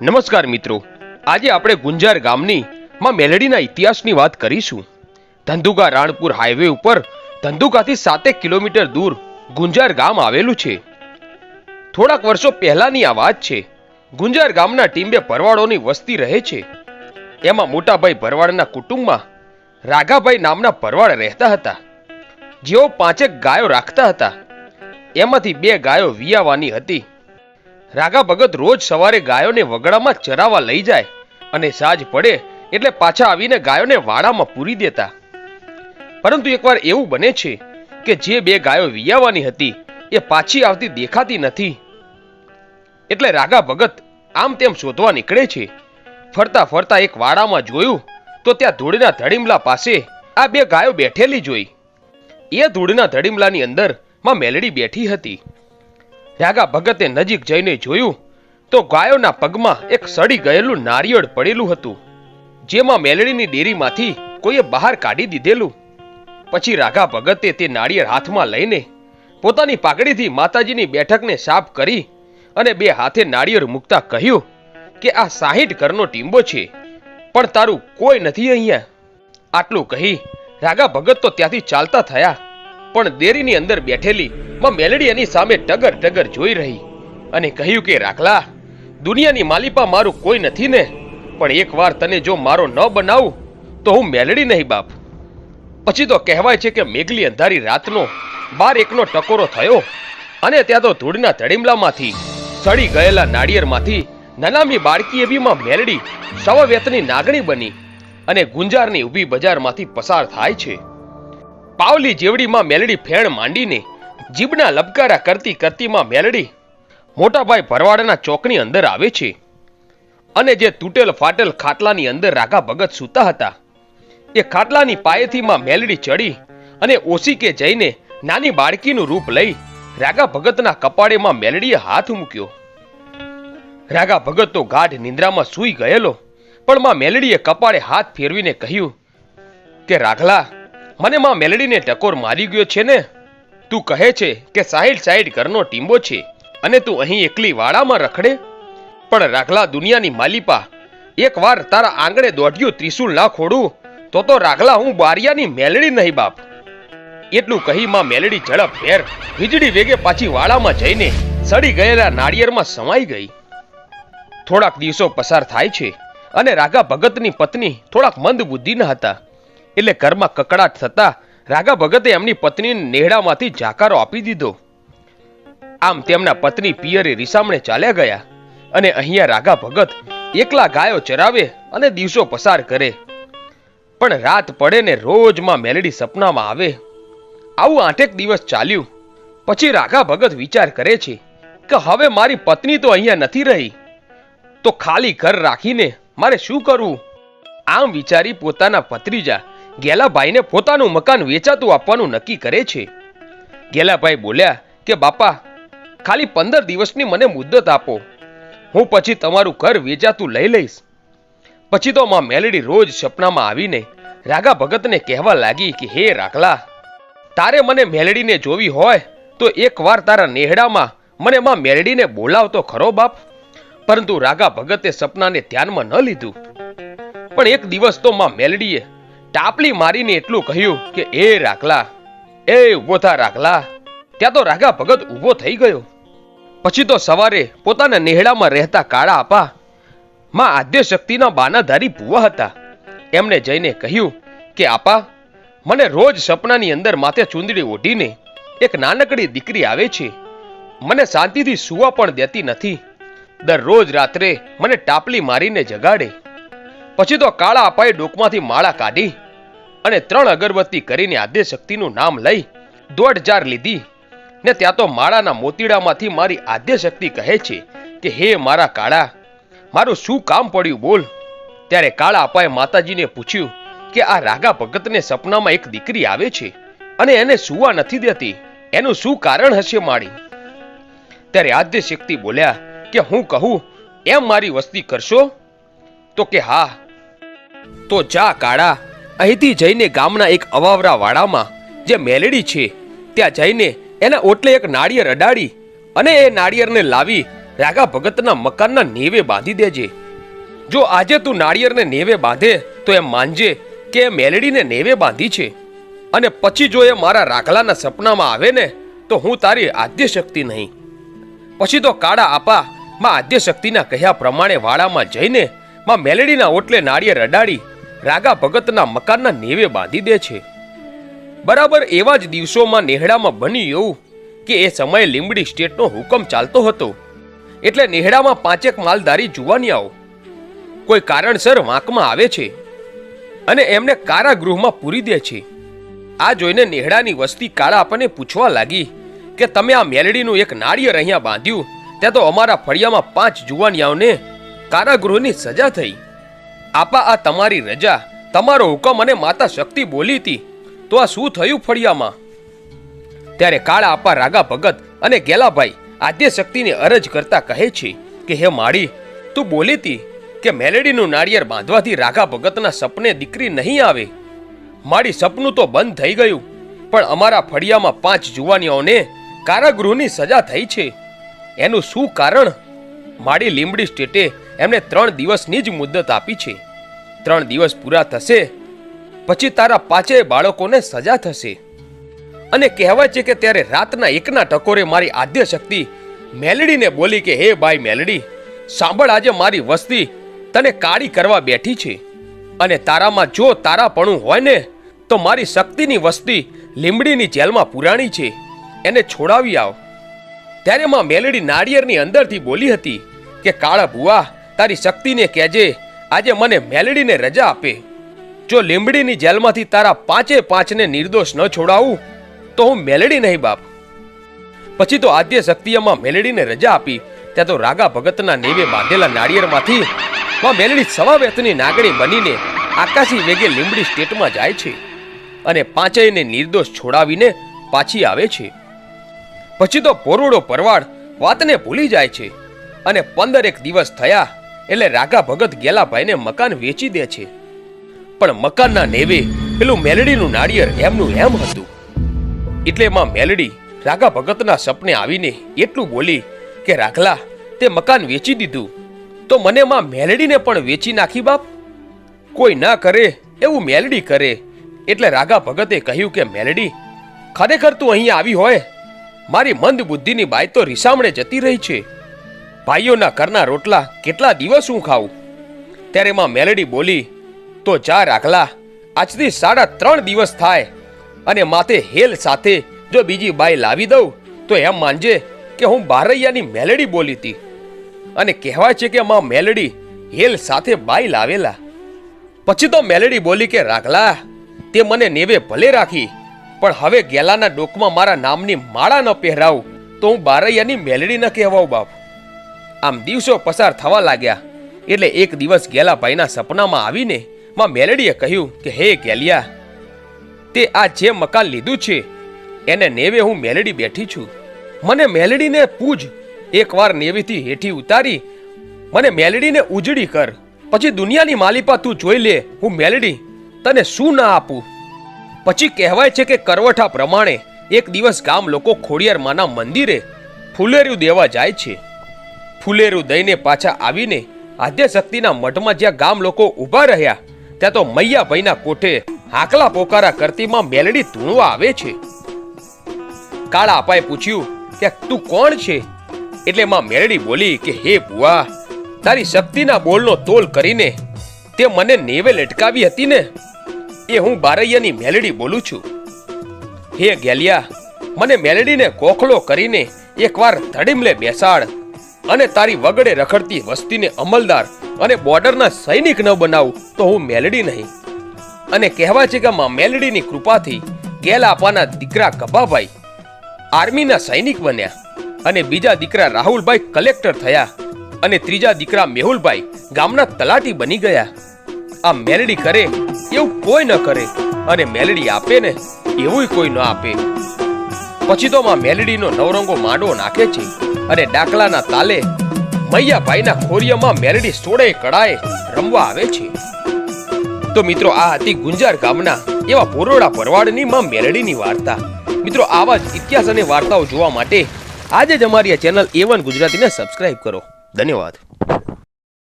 નમસ્કાર મિત્રો, આજે આપણે ગુંજાર ગામની માં મેલડીના ઇતિહાસની વાત કરીશું. ધંધુકા રાણપુર હાઈવે ઉપર ધંધુકાથી 7 કિલોમીટર દૂર ગુંજાર ગામ આવેલું છે. થોડાક વર્ષો પહેલાની આ વાત છે. ગુંજાર ગામના ટીંબે ભરવાડોની વસ્તી રહે છે. એમાં મોટાભાઈ ભરવાડના કુટુંબમાં રાઘાભાઈ નામના ભરવાડ રહેતા હતા, જેઓ 5 ગાયો રાખતા હતા. એમાંથી 2 ગાયો વિયાવાની હતી. રાઘા ભગત રોજ સવારે ગાયોને વગડામાં ચરાવવા લઈ જાય અને સાંજ પડે એટલે પાછા આવીને ગાયોને વાડામાં પૂરી દેતા. પરંતુ એકવાર એવું બને છે કે જે 2 ગાયો વિયાવાની હતી એ પાછી આવતી દેખાતી નથી. એટલે રાઘા ભગત આમ તેમ શોધવા નીકળે છે. ફરતા ફરતા એક વાડામાં જોયું તો ત્યાં ધૂળના ધડીમલા પાસે આ 2 ગાયો બેઠેલી જોઈ. એ ધૂળના ધડીમલાની અંદર માં મેલડી બેઠી હતી. રાઘા ભગતે નજીક જઈને જોયું તો ગાયોના પગમાં એક સડી ગયેલું નારિયેળ પડેલું હતું, જેમાં મેલડીની ડેરીમાંથી કોઈએ બહાર કાઢી દીધેલું. પછી રાઘા ભગતે તે નારિયેળ હાથમાં લઈને પોતાની પાઘડીથી માતાજીની બેઠકને સાફ કરી અને 2 હાથે નારિયેળ મૂકતા કહ્યું કે આ 60 ઘરનો ટીંબો છે, પણ તારું કોઈ નથી અહીંયા. આટલું કહી રાઘા ભગત તો ત્યાંથી ચાલતા થયા, પણ ડેરીની અંદર બેઠેલી માં મેલડી એની સામે ટગર ટગર જોઈ રહી અને કહ્યું કે રાખલા, દુનિયાની માલિપા મારું કોઈ નથી ને, પણ એકવાર તને જો મારો ન બનાવું તો હું મેલડી નહીં બાપ. પછી તો કહેવાય છે કે મેઘલી અંધારી રાતનો 12-1નો ટકોરો થયો અને ત્યાં તો ધૂળના ધડીમલામાંથી સડી ગયેલા નાળિયેરમાંથી નાનામી બાળકી એવી માં મેલડી સવવેતની નાગણી બની અને ગુંજારની ઊભી બજારમાંથી પસાર થાય છે. પાવલી જેવડીમાં મેલડી ફેણ માંડીને જીભના લબકારા કરતી કરતી માં મેલડી મોટાભાઈ ભરવાડના ચોકની અંદર આવે છે અને જે તૂટેલ ફાટેલ ખાટલાની અંદર રાઘા ભગત સૂતા હતા એ ખાટલાની પાયેથી માં મેલડી ચડી અને ઓશીકે જઈને નાની બાળકીનું રૂપ લઈ રાઘા ભગતના કપાળે માં મેલડીએ હાથ મૂક્યો. રાઘા ભગત તો ગાઢ નિંદ્રામાં સૂઈ ગયેલો, પણ માં મેલડીએ કપાળે હાથ ફેરવીને કહ્યું કે રાખલા, મને માં મેલડીને ટકોર મારી ગયો છે ને? તું કહે છે કે 60 ઘરનો ટીંબો છે અને તું અહીં એકલી વાડામાં રખડે? પણ રાખલા, દુનિયાની માલિપા, એકવાર તારા આંગણે દોઢિયું ત્રિશુલ ના ખોડું તો રાખલા હું બારિયાની મેલડી નહીં બાપ. એટલું કહી માં મેલડી ઝડપ ફેર વીજળી વેગે પાછી વાડામાં જઈને સડી ગયેલા નાળિયેરમાં સમાઈ ગઈ. થોડાક દિવસો પસાર થાય છે અને રાઘા ભગતની પત્ની થોડાક મંદ બુદ્ધિના હતા, એટલે ઘરમાં કકડાટ થતા રાઘા ભગતે એમની પત્નીને નેહડામાંથી જાકારો આપી દીધો. આમ તેમના પત્ની પિયરે રીસામણે ચાલ્યા ગયા અને અહીંયા રાઘા ભગત એકલા ગાયો ચરાવે અને દિવસો પસાર કરે. પણ રાત પડે ને રોજ માં મેલડી સપનામાં આવે. આવું 8 દિવસ ચાલ્યું. પછી રાઘા ભગત વિચાર કરે છે કે હવે મારી પત્ની તો અહીંયા નથી રહી, તો ખાલી ઘર રાખીને મારે શું કરવું? આમ વિચારી પોતાના ભત્રીજા ગેલાભાઈને પોતાનું મકાન વેચાતું આપવાનું નક્કી કરે છે. ગેલાભાઈ બોલ્યા કે બાપા, ખાલી 15 દિવસની મને મુદ્દત આપો, હું પછી તમારું ઘર વેચાતું લઈ લઈશ. પછી તો માં મેલડી રોજ સપનામાં આવીને રાઘા ભગતને કહેવા લાગી કે હે રાખલા, તારે મને મેલડીને જોવી હોય તો એકવાર તારા નેહડામાં મને માં મેલડીને બોલાવતો ખરો બાપ. પરંતુ રાઘા ભગતે સપનાને ધ્યાનમાં ન લીધું. પણ એક દિવસ તો માં મેલડીએ ટાપલી મારીને એટલું કહ્યું કે એ રાખલા, એ ઉભો થા રાખલા. ત્યાં તો રાઘા ભગત ઉભો થઈ ગયો. પછી તો સવારે પોતાના નેહડામાં રહેતા કાળા આપા માં આદ્ય શક્તિના બાનાધારી ભુવા હતા, એમને જઈને કહ્યું કે આપા, મને રોજ સપનાની અંદર માથે ચૂંદડી ઓઢીને એક નાનકડી દીકરી આવે છે, મને શાંતિથી સૂવા પણ દેતી નથી. દરરોજ રાત્રે મને ટાપલી મારીને જગાડે. પછી તો કાળા આપાએ ડોકમાંથી માળા કાઢી અને 3 અગરબત્તી કરીને આદ્ય શક્તિનું નામ લઈ દોઢ જાર લીધી ને ત્યાં તો માળાના મોતીડામાંથી મારી આદ્ય શક્તિ કહે છે કે હે મારા કાળા, મારું શું કામ પડ્યું બોલ. ત્યારે કાળા આપાએ માતાજીને પૂછ્યું કે આ રાઘા ભગતને સપનામાં એક દીકરી આવે છે અને એને સૂવા નથી દેતી, એનું શું કારણ હશે માળી? ત્યારે આદ્ય શક્તિ બોલ્યા કે હું કહું એમ મારી વસ્તી કરશો? તો કે હા. તો જા કાળા, અહીંથી જઈને ગામના એક અવાવરા વાડામાં જે મેલડી છે ત્યાં જઈને એના ઓટલે એક નાળિયેર અડાડી અને એ નાળિયેરને લાવી રાગા ભગતના મકાનના નેવે બાંધી દેજે. જો આજે તું નાળિયેરને નેવે બાંધે તો એમ માનજે કે એ મેલડીને નેવે બાંધી છે. અને પછી જો એ મારા રાખલાના સપનામાં આવે ને તો હું તારી આદ્ય શક્તિ નહીં. પછી તો કાળા આપા માં આદ્ય શક્તિના કહ્યા પ્રમાણે વાડામાં જઈને માં મેલડીના ઓટલે નાળિયેર અડાડી રાગા ભગતના મકાનના નેવે બાંધી દે છે. બરાબર એવા જ દિવસોમાં નેહડામાં બન્યું એવું કે એ સમયે લીંબડી સ્ટેટનો હુકમ ચાલતો હતો. એટલે નેહડામાં 5 માલધારી જુવાનિયાઓ કોઈ કારણસર વાંકમાં આવે છે અને એમને કારાગૃહમાં પૂરી દે છે. આ જોઈને નેહડાની વસ્તી કાળા આપણને પૂછવા લાગી કે તમે આ મેલડીનું એક નાળિયેર અહીંયા બાંધ્યું, ત્યાં તો અમારા ફળિયામાં 5 જુવાનિયાઓને કારાગૃહની સજા થઈ. આપા આ તમારી રજા, તમારો હુકમ અને માતા શક્તિ બોલી હતી, તો આ શું થયું ફળિયામાં? ત્યારે કાળા આપા રાગા ભગત અને ગેલાભાઈ આદ્ય શક્તિને અરજ કરતા કહે છે કે હે માળી, તું બોલી હતી કે મેલડીનું નાળિયેર બાંધવાથી રાગા ભગતના સપને દીકરી નહીં આવે. મારી સપનું તો બંધ થઈ ગયું, પણ અમારા ફળિયામાં 5 જુવાનીઓને કારાગૃહની સજા થઈ છે. એનું શું કારણ? મારી લીંબડી સ્ટેટે એમને 3 દિવસની જ મુદ્દત આપી છે. 3 દિવસ પૂરા થશે પછી તારા 5 બાળકોને સજા થશે. અને કહેવાય છે કે ત્યારે રાતના 1ના ટકોરે મારી આદ્ય શક્તિ મેલડીને બોલી કે હે બાઈ મેલડી, સાંભળ, આજે મારી વસ્તી તને કાળી કરવા બેઠી છે અને તારામાં જો તારાપણું હોય ને તો મારી શક્તિની વસ્તી લીંબડીની જેલમાં પુરાણી છે, એને છોડાવી આવ. ત્યારે માં મેલડી નાળિયેરની અંદરથી બોલી હતી કે કાળા ભુવા, તારી શક્તિને કહેજે આજે મને મેલડીને રજા આપે. જો લીંબડીની જેલમાંથી તારા 5ને નિર્દોષ ન છોડાવું તો હું મેલડી નહીં બાપ. પછી તો આદ્ય શક્તિમાં મેલડીને રજા આપી. ત્યાં તો રાગા ભગતના નેવે બાંધેલા નાળિયેરમાંથી માં મેલડી સવા વેતની નાગણી બનીને આકાશી વેગે લીંબડી સ્ટેટમાં જાય છે અને 5ને નિર્દોષ છોડાવીને પાછી આવે છે. પછી તો પોરોડો પરવાડ વાતને ભૂલી જાય છે અને 15 દિવસ થયા એટલે રાગા ભગત ગેલાભાઈને મકાન વેચી દે છે. પણ મકાનના નેવે પેલું મેલડીનું નાળિયેર એમનું એમ હતું. એટલે માં મેલડી રાગા ભગતના સપને આવીને એટલું બોલી કે રાખલા, તે મકાન વેચી દીધું તો મને માં મેલડીને પણ વેચી નાખી બાપ. કોઈ ના કરે એવું મેલડી કરે. એટલે રાગા ભગતે કહ્યું કે મેલડી, ખરેખર તું અહીં આવી હોય, મારી મંદ બુદ્ધિની બાઈ તો રીસામણે જતી રહી છે. ભાઈઓના ઘરના રોટલા કેટલા દિવસ હું ખાવું? ત્યારે માં મેલડી બોલી, તો જા રાખલા, આજથી 3.5 દિવસ થાય અને માથે હેલ સાથે જો બીજી બાઈ લાવી દઉં તો એમ માનજે કે હું બારૈયાની મેલડી બોલી હતી. અને કહેવાય છે કે માં મેલડી હેલ સાથે બાઈ લાવેલા. પછી તો મેલડી બોલી કે રાખલા, તે મને નેવે ભલે રાખી, પણ હવે ગેલાના ડોકમાં મારા નામની માળા ન પહેરાવું તો હું બારૈયાની મેલડી ન કહેવાઉં બાપ. આમ દિવસો પસાર થવા લાગ્યા એટલે એક દિવસ ગેલાભાઈના સપનામાં આવીને માં મેલડીએ કહ્યું કે હે ગેલિયા, તે આ જે મકાન લીધું છે એને નેવે હું મેલડી બેઠી છું. મને મેલડીને પૂજ, એકવાર નેવેથી હેઠી ઉતારી મને મેલડીને ઉજળી કર, પછી દુનિયાની માલિપા તું જોઈ લે હું મેલડી તને શું ના આપું. પછી કહેવાય છે કે કરવઠા પ્રમાણે એક દિવસ ગામ લોકો ખોડિયાર માના મંદિરે ફુલેરું દેવા જાય છે. ફુલેરું દઈને પાછા આવીને આદ્ય શક્તિના મઠમાં જ્યાં ગામ લોકો ઊભા રહ્યા ત્યાં તો મૈયાભાઈના કોઠે હાકલા પોકારા કરતીમાં મેલડી ધૂણવા આવે છે. કાળા અપાએ પૂછ્યું કે તું કોણ છે? એટલે માં મેલડી બોલી કે હે બુઆ, તારી શક્તિના બોલનો તોલ કરીને તે મને નેવે લટકાવી હતી ને, એ હું બારૈયાની મેલડી બોલું છું. હે ગેલિયા, મને મેલડીને કોખલો કરીને એકવાર ધડીમલે બેસાડ અને તારી વગડે રખડતી વસ્તીને અમલદાર અને બોર્ડરના સૈનિક ન બનાવું તો હું મેલડી નહીં. અને કહેવાય છે કે માં મેલડીની કૃપાથી ગેલાપાના દીકરા ગભાભાઈ આર્મીના સૈનિક બન્યા અને બીજા દીકરા રાહુલભાઈ કલેક્ટર થયા અને ત્રીજા દીકરા મેહુલભાઈ ગામના તલાટી બની ગયા. આ મેલડી કરે એવું કોઈ ન કરે અને મેલડી આપે ને એવું કોઈ ન આપે. પછી તો માં મેલડીનો નવરંગો માંડવો નાખે છે અને ડાકલાના તાલે મૈયાભાઈના ખોરિયામાં મેલડી સોળે કળાએ રમવા આવે છે. તો મિત્રો, આ હતી ગુંજાર ગામના એવા પોરોડા પરવાડની માં મેલડીની વાર્તા. મિત્રો, આવા જ ઇતિહાસ અને વાર્તાઓ જોવા માટે આજે જ અમારી આ ચેનલ A1 ગુજરાતીને સબસ્ક્રાઇબ કરો. ધન્યવાદ.